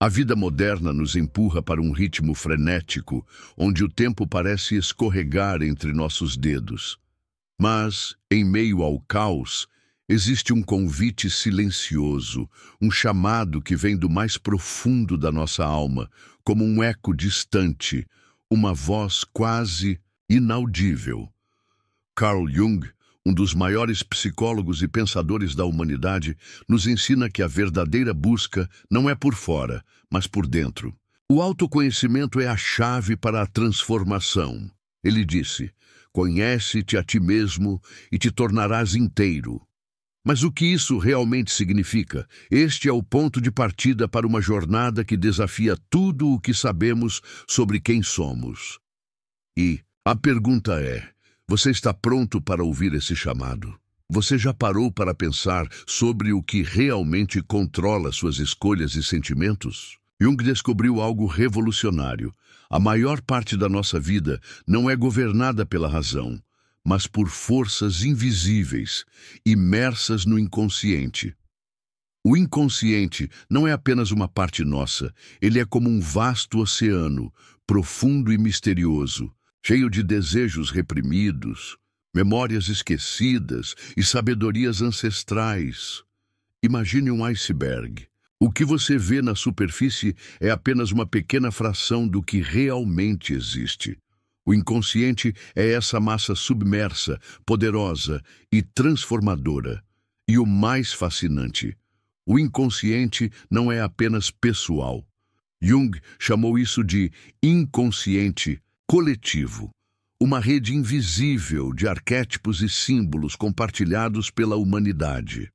A vida moderna nos empurra para um ritmo frenético, onde o tempo parece escorregar entre nossos dedos. Mas, em meio ao caos, existe um convite silencioso, um chamado que vem do mais profundo da nossa alma, como um eco distante, uma voz quase inaudível. Carl Jung, um dos maiores psicólogos e pensadores da humanidade, nos ensina que a verdadeira busca não é por fora, mas por dentro. O autoconhecimento é a chave para a transformação. Ele disse: "Conhece-te a ti mesmo e te tornarás inteiro." Mas o que isso realmente significa? Este é o ponto de partida para uma jornada que desafia tudo o que sabemos sobre quem somos. E a pergunta é: você está pronto para ouvir esse chamado? Você já parou para pensar sobre o que realmente controla suas escolhas e sentimentos? Jung descobriu algo revolucionário. A maior parte da nossa vida não é governada pela razão, mas por forças invisíveis, imersas no inconsciente. O inconsciente não é apenas uma parte nossa, ele é como um vasto oceano, profundo e misterioso, cheio de desejos reprimidos, memórias esquecidas e sabedorias ancestrais. Imagine um iceberg. O que você vê na superfície é apenas uma pequena fração do que realmente existe. O inconsciente é essa massa submersa, poderosa e transformadora. E o mais fascinante: o inconsciente não é apenas pessoal. Jung chamou isso de inconsciente coletivo, uma rede invisível de arquétipos e símbolos compartilhados pela humanidade.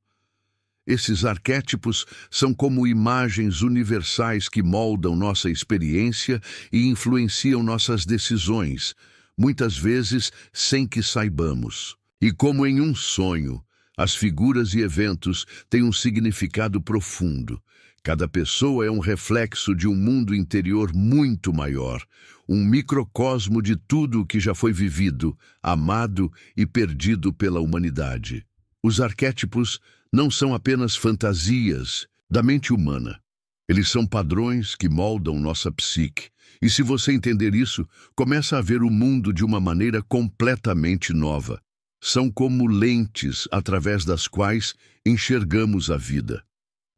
Esses arquétipos são como imagens universais que moldam nossa experiência e influenciam nossas decisões, muitas vezes sem que saibamos. E como em um sonho, as figuras e eventos têm um significado profundo. Cada pessoa é um reflexo de um mundo interior muito maior, um microcosmo de tudo o que já foi vivido, amado e perdido pela humanidade. Os arquétipos não são apenas fantasias da mente humana. Eles são padrões que moldam nossa psique. E se você entender isso, começa a ver o mundo de uma maneira completamente nova. São como lentes através das quais enxergamos a vida.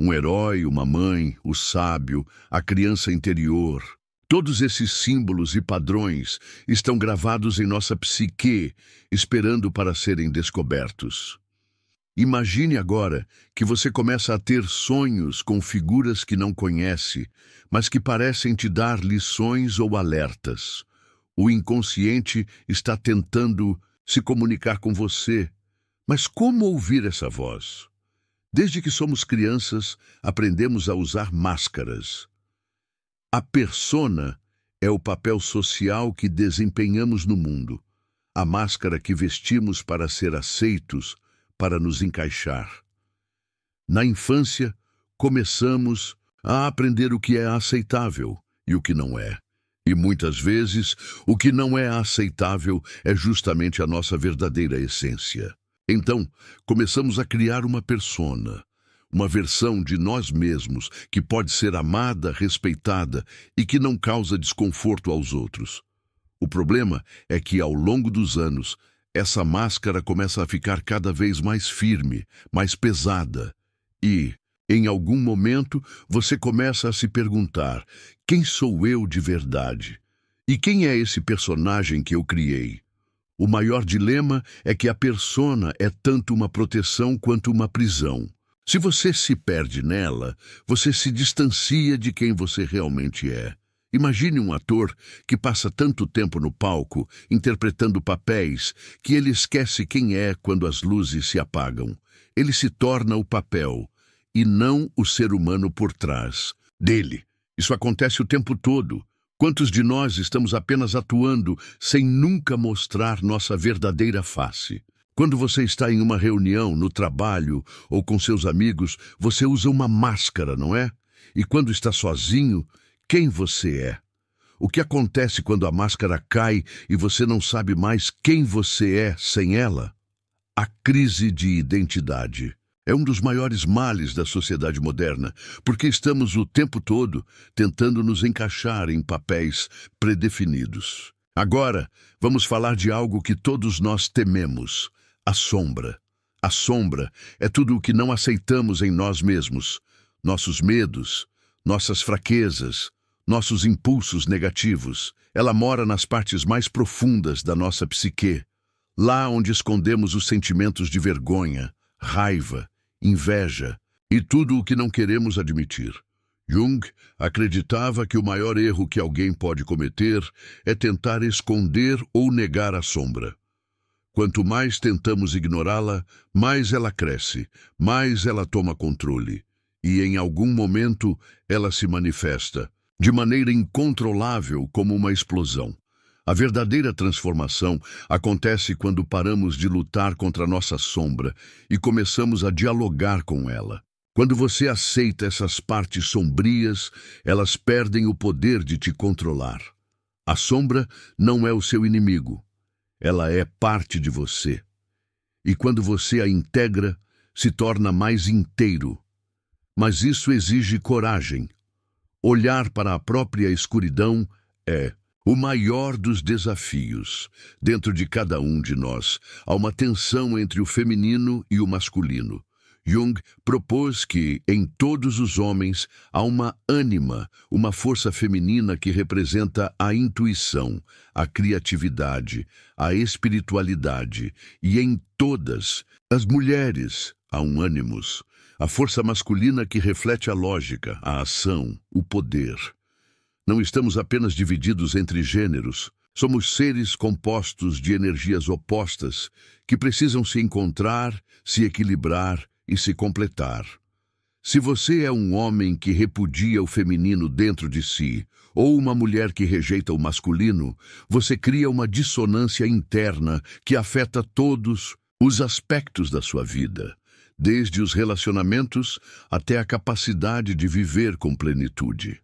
Um herói, uma mãe, o sábio, a criança interior. Todos esses símbolos e padrões estão gravados em nossa psique, esperando para serem descobertos. Imagine agora que você começa a ter sonhos com figuras que não conhece, mas que parecem te dar lições ou alertas. O inconsciente está tentando se comunicar com você, mas como ouvir essa voz? Desde que somos crianças, aprendemos a usar máscaras. A persona é o papel social que desempenhamos no mundo, a máscara que vestimos para ser aceitos, para nos encaixar. Na infância, começamos a aprender o que é aceitável e o que não é. E muitas vezes, o que não é aceitável é justamente a nossa verdadeira essência. Então, começamos a criar uma persona, uma versão de nós mesmos que pode ser amada, respeitada e que não causa desconforto aos outros. O problema é que, ao longo dos anos, essa máscara começa a ficar cada vez mais firme, mais pesada. E, em algum momento, você começa a se perguntar: quem sou eu de verdade? E quem é esse personagem que eu criei? O maior dilema é que a persona é tanto uma proteção quanto uma prisão. Se você se perde nela, você se distancia de quem você realmente é. Imagine um ator que passa tanto tempo no palco, interpretando papéis, que ele esquece quem é quando as luzes se apagam. Ele se torna o papel, e não o ser humano por trás dele. Isso acontece o tempo todo. Quantos de nós estamos apenas atuando sem nunca mostrar nossa verdadeira face? Quando você está em uma reunião, no trabalho ou com seus amigos, você usa uma máscara, não é? E quando está sozinho, quem você é? O que acontece quando a máscara cai e você não sabe mais quem você é sem ela? A crise de identidade. é um dos maiores males da sociedade moderna, porque estamos o tempo todo tentando nos encaixar em papéis predefinidos. Agora, vamos falar de algo que todos nós tememos: a sombra. A sombra é tudo o que não aceitamos em nós mesmos, nossos medos, nossas fraquezas, nossos impulsos negativos. Ela mora nas partes mais profundas da nossa psique, lá onde escondemos os sentimentos de vergonha, raiva, inveja e tudo o que não queremos admitir. Jung acreditava que o maior erro que alguém pode cometer é tentar esconder ou negar a sombra. Quanto mais tentamos ignorá-la, mais ela cresce, mais ela toma controle. E em algum momento ela se manifesta, de maneira incontrolável como uma explosão. A verdadeira transformação acontece quando paramos de lutar contra nossa sombra e começamos a dialogar com ela. Quando você aceita essas partes sombrias, elas perdem o poder de te controlar. A sombra não é o seu inimigo. Ela é parte de você. E quando você a integra, se torna mais inteiro. Mas isso exige coragem. Olhar para a própria escuridão é o maior dos desafios. Dentro de cada um de nós, há uma tensão entre o feminino e o masculino. Jung propôs que, em todos os homens, há uma ânima, uma força feminina que representa a intuição, a criatividade, a espiritualidade, e em todas as mulheres há um ânimos, a força masculina que reflete a lógica, a ação, o poder. Não estamos apenas divididos entre gêneros, somos seres compostos de energias opostas que precisam se encontrar, se equilibrar e se completar. Se você é um homem que repudia o feminino dentro de si, ou uma mulher que rejeita o masculino, você cria uma dissonância interna que afeta todos os aspectos da sua vida, desde os relacionamentos até a capacidade de viver com plenitude.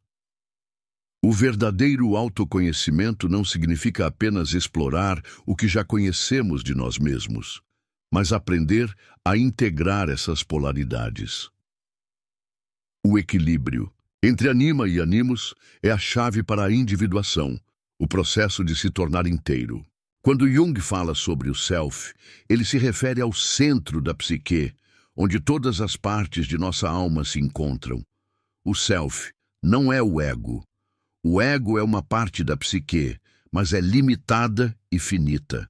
O verdadeiro autoconhecimento não significa apenas explorar o que já conhecemos de nós mesmos, mas aprender a integrar essas polaridades. O equilíbrio entre anima e animus é a chave para a individuação, o processo de se tornar inteiro. Quando Jung fala sobre o self, ele se refere ao centro da psique, onde todas as partes de nossa alma se encontram. O self não é o ego. O ego é uma parte da psique, mas é limitada e finita.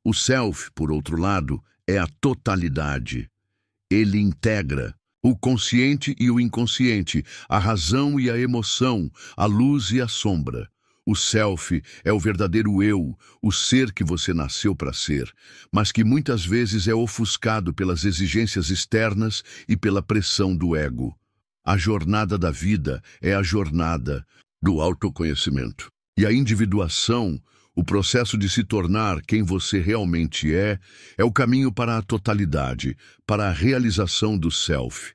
O self, por outro lado, é a totalidade. Ele integra o consciente e o inconsciente, a razão e a emoção, a luz e a sombra. O self é o verdadeiro eu, o ser que você nasceu para ser, mas que muitas vezes é ofuscado pelas exigências externas e pela pressão do ego. A jornada da vida é a jornada do autoconhecimento. E a individuação, o processo de se tornar quem você realmente é o caminho para a totalidade, para a realização do self.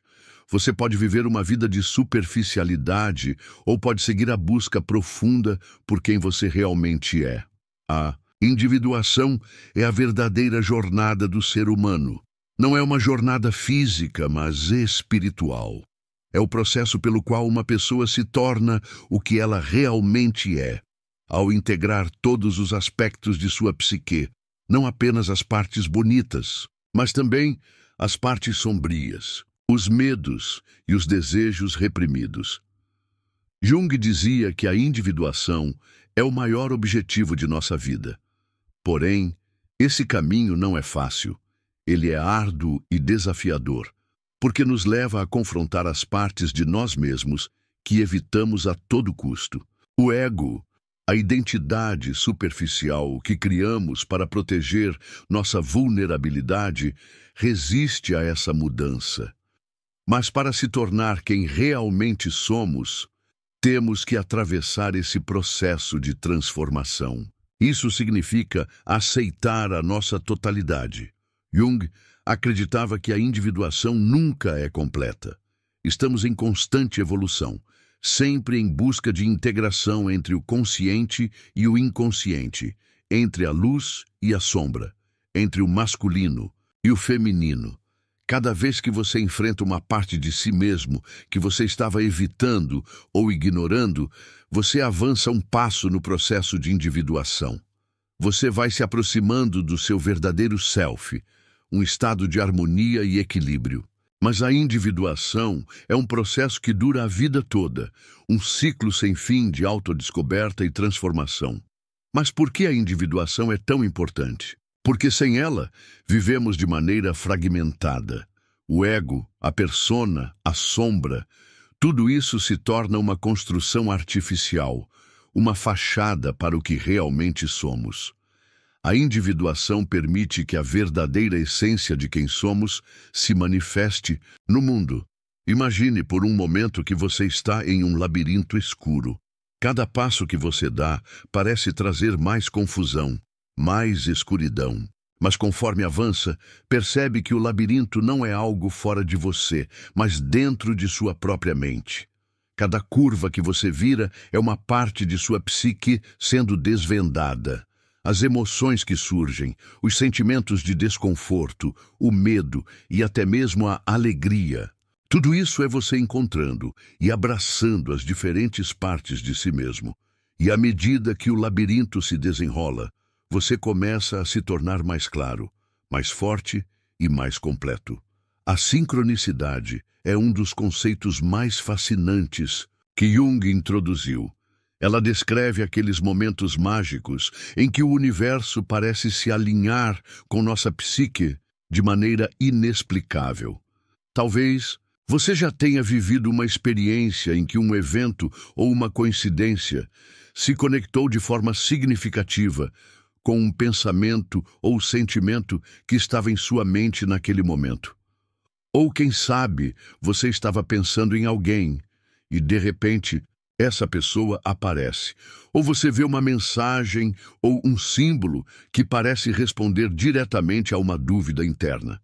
Você pode viver uma vida de superficialidade ou pode seguir a busca profunda por quem você realmente é. A individuação é a verdadeira jornada do ser humano. Não é uma jornada física, mas espiritual. É o processo pelo qual uma pessoa se torna o que ela realmente é, ao integrar todos os aspectos de sua psique, não apenas as partes bonitas, mas também as partes sombrias, os medos e os desejos reprimidos. Jung dizia que a individuação é o maior objetivo de nossa vida. Porém, esse caminho não é fácil. Ele é árduo e desafiador, porque nos leva a confrontar as partes de nós mesmos que evitamos a todo custo. O ego, a identidade superficial que criamos para proteger nossa vulnerabilidade, resiste a essa mudança. Mas para se tornar quem realmente somos, temos que atravessar esse processo de transformação. Isso significa aceitar a nossa totalidade. Jung acreditava que a individuação nunca é completa. Estamos em constante evolução, sempre em busca de integração entre o consciente e o inconsciente, entre a luz e a sombra, entre o masculino e o feminino. Cada vez que você enfrenta uma parte de si mesmo que você estava evitando ou ignorando, você avança um passo no processo de individuação. Você vai se aproximando do seu verdadeiro self, um estado de harmonia e equilíbrio. Mas a individuação é um processo que dura a vida toda, um ciclo sem fim de autodescoberta e transformação. Mas por que a individuação é tão importante? Porque sem ela, vivemos de maneira fragmentada. O ego, a persona, a sombra, tudo isso se torna uma construção artificial, uma fachada para o que realmente somos. A individuação permite que a verdadeira essência de quem somos se manifeste no mundo. Imagine por um momento que você está em um labirinto escuro. Cada passo que você dá parece trazer mais confusão, mais escuridão. Mas conforme avança, percebe que o labirinto não é algo fora de você, mas dentro de sua própria mente. Cada curva que você vira é uma parte de sua psique sendo desvendada. As emoções que surgem, os sentimentos de desconforto, o medo e até mesmo a alegria. Tudo isso é você encontrando e abraçando as diferentes partes de si mesmo. E à medida que o labirinto se desenrola, você começa a se tornar mais claro, mais forte e mais completo. A sincronicidade é um dos conceitos mais fascinantes que Jung introduziu. Ela descreve aqueles momentos mágicos em que o universo parece se alinhar com nossa psique de maneira inexplicável. Talvez você já tenha vivido uma experiência em que um evento ou uma coincidência se conectou de forma significativa com um pensamento ou sentimento que estava em sua mente naquele momento. Ou, quem sabe, você estava pensando em alguém e, de repente, essa pessoa aparece. Ou você vê uma mensagem ou um símbolo que parece responder diretamente a uma dúvida interna.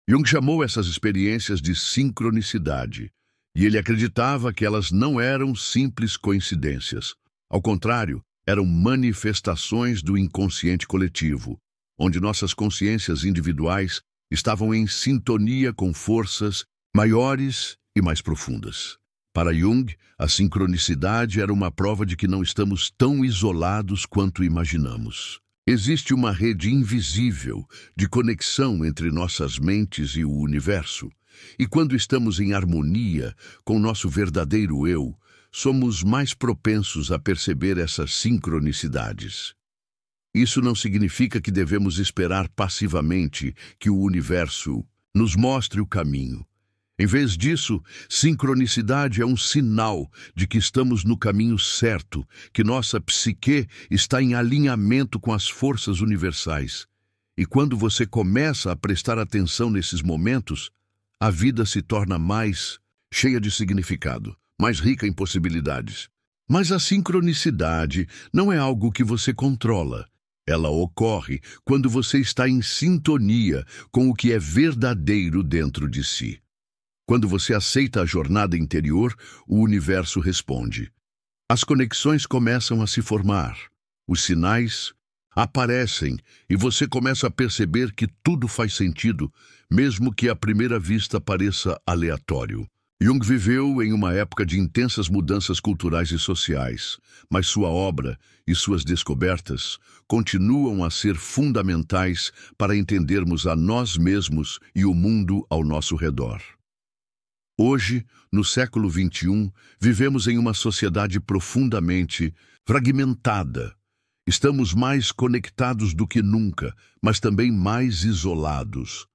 Jung chamou essas experiências de sincronicidade, e ele acreditava que elas não eram simples coincidências. Ao contrário, eram manifestações do inconsciente coletivo, onde nossas consciências individuais estavam em sintonia com forças maiores e mais profundas. Para Jung, a sincronicidade era uma prova de que não estamos tão isolados quanto imaginamos. Existe uma rede invisível de conexão entre nossas mentes e o universo, e quando estamos em harmonia com nosso verdadeiro eu, somos mais propensos a perceber essas sincronicidades. Isso não significa que devemos esperar passivamente que o universo nos mostre o caminho. Em vez disso, sincronicidade é um sinal de que estamos no caminho certo, que nossa psique está em alinhamento com as forças universais. E quando você começa a prestar atenção nesses momentos, a vida se torna mais cheia de significado, mais rica em possibilidades. Mas a sincronicidade não é algo que você controla. Ela ocorre quando você está em sintonia com o que é verdadeiro dentro de si. Quando você aceita a jornada interior, o universo responde. As conexões começam a se formar, os sinais aparecem e você começa a perceber que tudo faz sentido, mesmo que à primeira vista pareça aleatório. Jung viveu em uma época de intensas mudanças culturais e sociais, mas sua obra e suas descobertas continuam a ser fundamentais para entendermos a nós mesmos e o mundo ao nosso redor. Hoje, no século XXI, vivemos em uma sociedade profundamente fragmentada. Estamos mais conectados do que nunca, mas também mais isolados.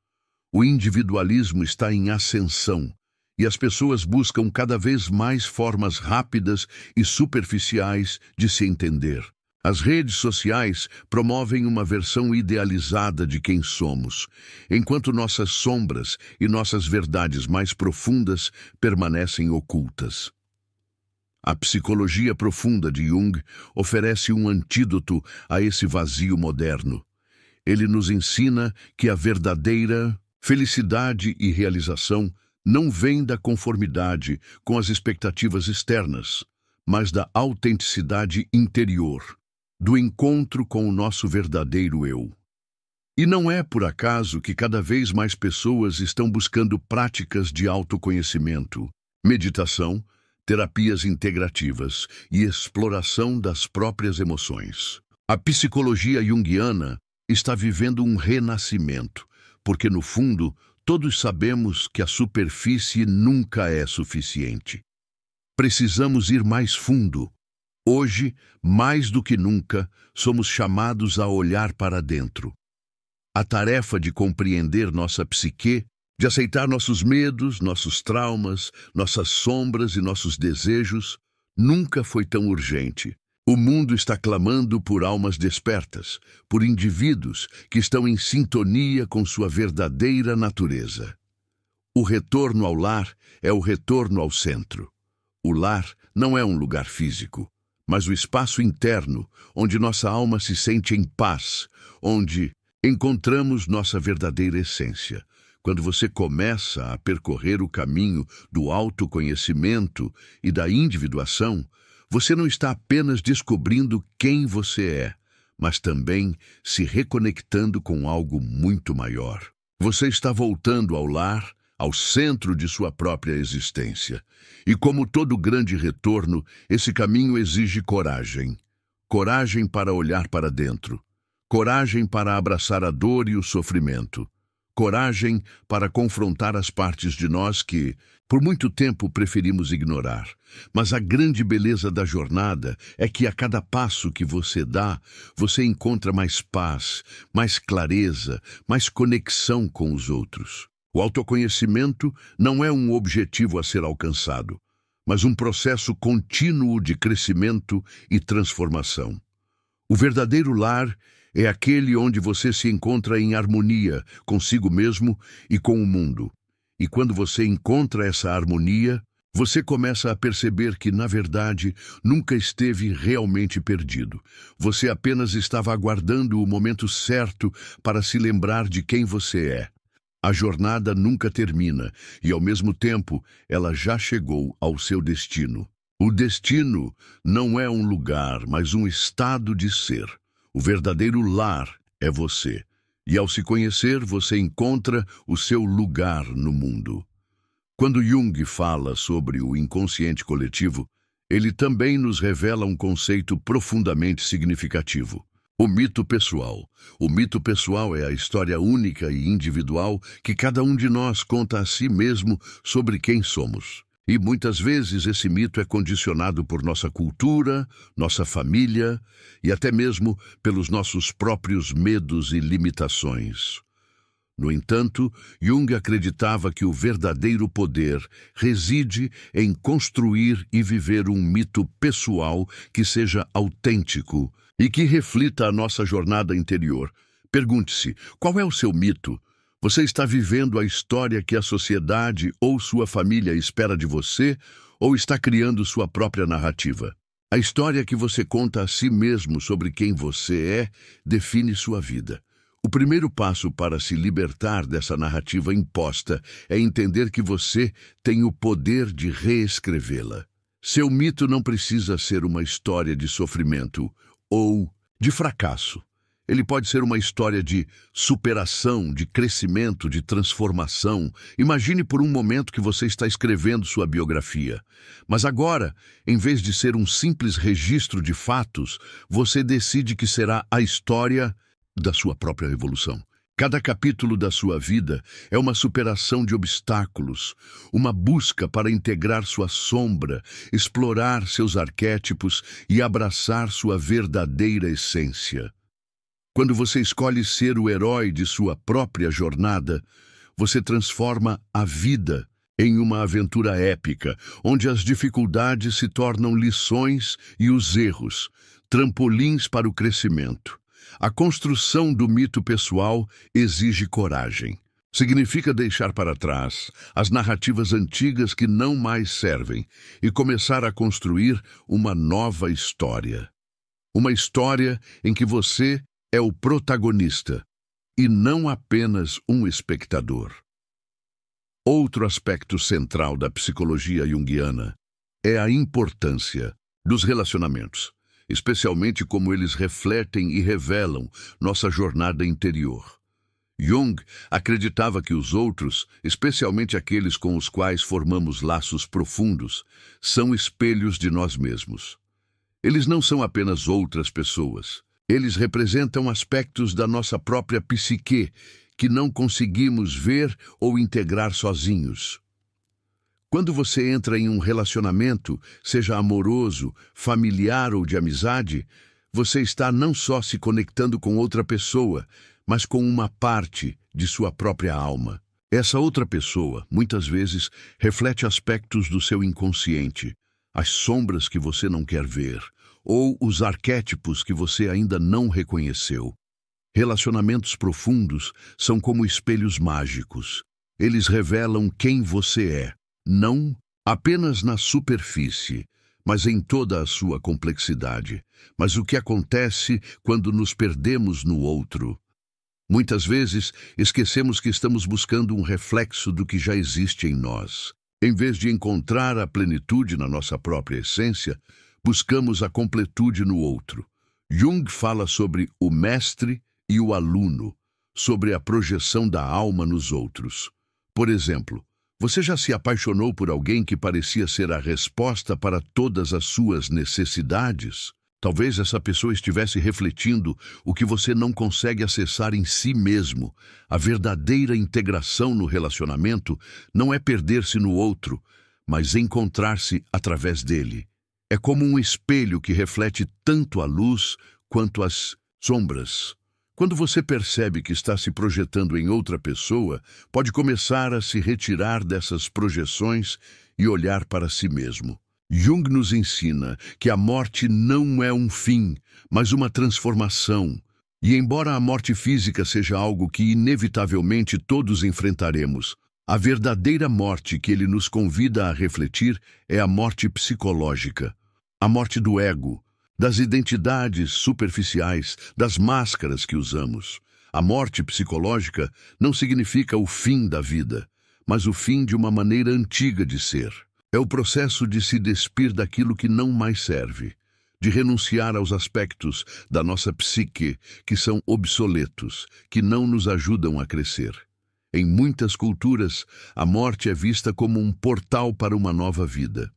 O individualismo está em ascensão e as pessoas buscam cada vez mais formas rápidas e superficiais de se entender. As redes sociais promovem uma versão idealizada de quem somos, enquanto nossas sombras e nossas verdades mais profundas permanecem ocultas. A psicologia profunda de Jung oferece um antídoto a esse vazio moderno. Ele nos ensina que a verdadeira felicidade e realização não vem da conformidade com as expectativas externas, mas da autenticidade interior, do encontro com o nosso verdadeiro eu. E não é por acaso que cada vez mais pessoas estão buscando práticas de autoconhecimento, meditação, terapias integrativas e exploração das próprias emoções. A psicologia junguiana está vivendo um renascimento, porque no fundo todos sabemos que a superfície nunca é suficiente. Precisamos ir mais fundo. Hoje, mais do que nunca, somos chamados a olhar para dentro. A tarefa de compreender nossa psique, de aceitar nossos medos, nossos traumas, nossas sombras e nossos desejos, nunca foi tão urgente. O mundo está clamando por almas despertas, por indivíduos que estão em sintonia com sua verdadeira natureza. O retorno ao lar é o retorno ao centro. O lar não é um lugar físico, mas o espaço interno, onde nossa alma se sente em paz, onde encontramos nossa verdadeira essência. Quando você começa a percorrer o caminho do autoconhecimento e da individuação, você não está apenas descobrindo quem você é, mas também se reconectando com algo muito maior. Você está voltando ao lar, ao centro de sua própria existência. E como todo grande retorno, esse caminho exige coragem. Coragem para olhar para dentro. Coragem para abraçar a dor e o sofrimento. Coragem para confrontar as partes de nós que, por muito tempo, preferimos ignorar. Mas a grande beleza da jornada é que a cada passo que você dá, você encontra mais paz, mais clareza, mais conexão com os outros. O autoconhecimento não é um objetivo a ser alcançado, mas um processo contínuo de crescimento e transformação. O verdadeiro lar é aquele onde você se encontra em harmonia consigo mesmo e com o mundo. E quando você encontra essa harmonia, você começa a perceber que, na verdade, nunca esteve realmente perdido. Você apenas estava aguardando o momento certo para se lembrar de quem você é. A jornada nunca termina e, ao mesmo tempo, ela já chegou ao seu destino. O destino não é um lugar, mas um estado de ser. O verdadeiro lar é você. E ao se conhecer, você encontra o seu lugar no mundo. Quando Jung fala sobre o inconsciente coletivo, ele também nos revela um conceito profundamente significativo. O mito pessoal. O mito pessoal é a história única e individual que cada um de nós conta a si mesmo sobre quem somos. E muitas vezes esse mito é condicionado por nossa cultura, nossa família e até mesmo pelos nossos próprios medos e limitações. No entanto, Jung acreditava que o verdadeiro poder reside em construir e viver um mito pessoal que seja autêntico e que reflita a nossa jornada interior. Pergunte-se, qual é o seu mito? Você está vivendo a história que a sociedade ou sua família espera de você, ou está criando sua própria narrativa? A história que você conta a si mesmo sobre quem você é define sua vida. O primeiro passo para se libertar dessa narrativa imposta é entender que você tem o poder de reescrevê-la. Seu mito não precisa ser uma história de sofrimento ou de fracasso. Ele pode ser uma história de superação, de crescimento, de transformação. Imagine por um momento que você está escrevendo sua biografia. Mas agora, em vez de ser um simples registro de fatos, você decide que será a história da sua própria evolução. Cada capítulo da sua vida é uma superação de obstáculos, uma busca para integrar sua sombra, explorar seus arquétipos e abraçar sua verdadeira essência. Quando você escolhe ser o herói de sua própria jornada, você transforma a vida em uma aventura épica, onde as dificuldades se tornam lições e os erros, trampolins para o crescimento. A construção do mito pessoal exige coragem. Significa deixar para trás as narrativas antigas que não mais servem e começar a construir uma nova história. Uma história em que você é o protagonista e não apenas um espectador. Outro aspecto central da psicologia junguiana é a importância dos relacionamentos, especialmente como eles refletem e revelam nossa jornada interior. Jung acreditava que os outros, especialmente aqueles com os quais formamos laços profundos, são espelhos de nós mesmos. Eles não são apenas outras pessoas. Eles representam aspectos da nossa própria psique que não conseguimos ver ou integrar sozinhos. Quando você entra em um relacionamento, seja amoroso, familiar ou de amizade, você está não só se conectando com outra pessoa, mas com uma parte de sua própria alma. Essa outra pessoa, muitas vezes, reflete aspectos do seu inconsciente, as sombras que você não quer ver, ou os arquétipos que você ainda não reconheceu. Relacionamentos profundos são como espelhos mágicos. Eles revelam quem você é, não apenas na superfície, mas em toda a sua complexidade. Mas o que acontece quando nos perdemos no outro? Muitas vezes, esquecemos que estamos buscando um reflexo do que já existe em nós. Em vez de encontrar a plenitude na nossa própria essência, buscamos a completude no outro. Jung fala sobre o mestre e o aluno, sobre a projeção da alma nos outros. Por exemplo, você já se apaixonou por alguém que parecia ser a resposta para todas as suas necessidades? Talvez essa pessoa estivesse refletindo o que você não consegue acessar em si mesmo. A verdadeira integração no relacionamento não é perder-se no outro, mas encontrar-se através dele. É como um espelho que reflete tanto a luz quanto as sombras. Quando você percebe que está se projetando em outra pessoa, pode começar a se retirar dessas projeções e olhar para si mesmo. Jung nos ensina que a morte não é um fim, mas uma transformação. E embora a morte física seja algo que inevitavelmente todos enfrentaremos, a verdadeira morte que ele nos convida a refletir é a morte psicológica, a morte do ego, das identidades superficiais, das máscaras que usamos. A morte psicológica não significa o fim da vida, mas o fim de uma maneira antiga de ser. É o processo de se despir daquilo que não mais serve, de renunciar aos aspectos da nossa psique que são obsoletos, que não nos ajudam a crescer. Em muitas culturas, a morte é vista como um portal para uma nova vida.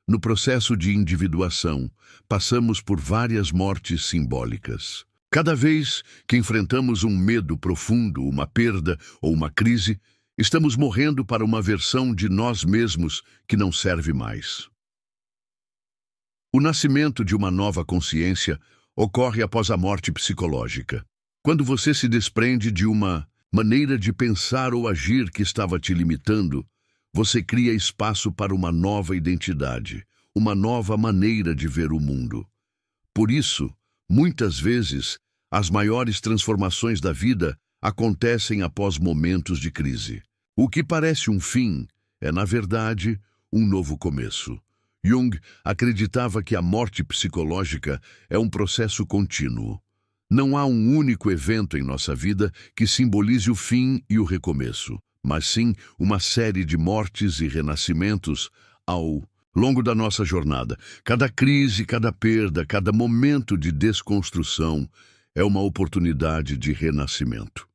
No processo de individuação, passamos por várias mortes simbólicas. Cada vez que enfrentamos um medo profundo, uma perda ou uma crise, estamos morrendo para uma versão de nós mesmos que não serve mais. O nascimento de uma nova consciência ocorre após a morte psicológica. Quando você se desprende de uma maneira de pensar ou agir que estava te limitando, você cria espaço para uma nova identidade, uma nova maneira de ver o mundo. Por isso, muitas vezes, as maiores transformações da vida acontecem após momentos de crise. O que parece um fim é, na verdade, um novo começo. Jung acreditava que a morte psicológica é um processo contínuo. Não há um único evento em nossa vida que simbolize o fim e o recomeço, mas sim uma série de mortes e renascimentos ao longo da nossa jornada. Cada crise, cada perda, cada momento de desconstrução é uma oportunidade de renascimento.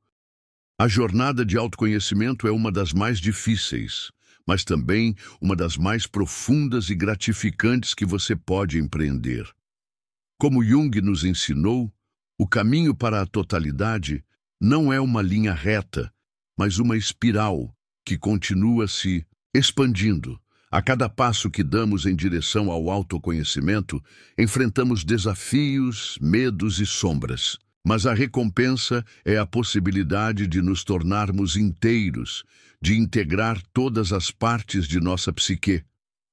A jornada de autoconhecimento é uma das mais difíceis, mas também uma das mais profundas e gratificantes que você pode empreender. Como Jung nos ensinou, o caminho para a totalidade não é uma linha reta, mas uma espiral que continua se expandindo. A cada passo que damos em direção ao autoconhecimento, enfrentamos desafios, medos e sombras. Mas a recompensa é a possibilidade de nos tornarmos inteiros, de integrar todas as partes de nossa psique,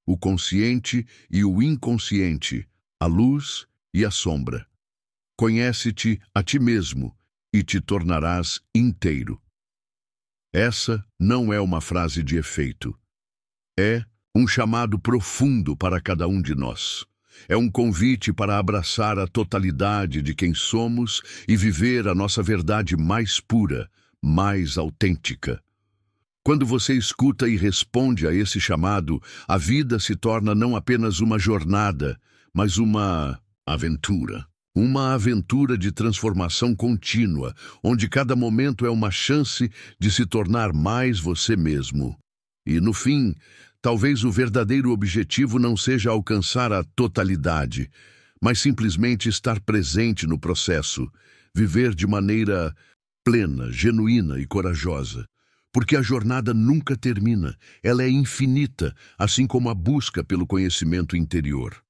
o consciente e o inconsciente, a luz e a sombra. Conhece-te a ti mesmo e te tornarás inteiro. Essa não é uma frase de efeito. É um chamado profundo para cada um de nós. É um convite para abraçar a totalidade de quem somos e viver a nossa verdade mais pura, mais autêntica. Quando você escuta e responde a esse chamado, a vida se torna não apenas uma jornada, mas uma aventura. Uma aventura de transformação contínua, onde cada momento é uma chance de se tornar mais você mesmo. E, no fim, talvez o verdadeiro objetivo não seja alcançar a totalidade, mas simplesmente estar presente no processo, viver de maneira plena, genuína e corajosa. Porque a jornada nunca termina, ela é infinita, assim como a busca pelo conhecimento interior.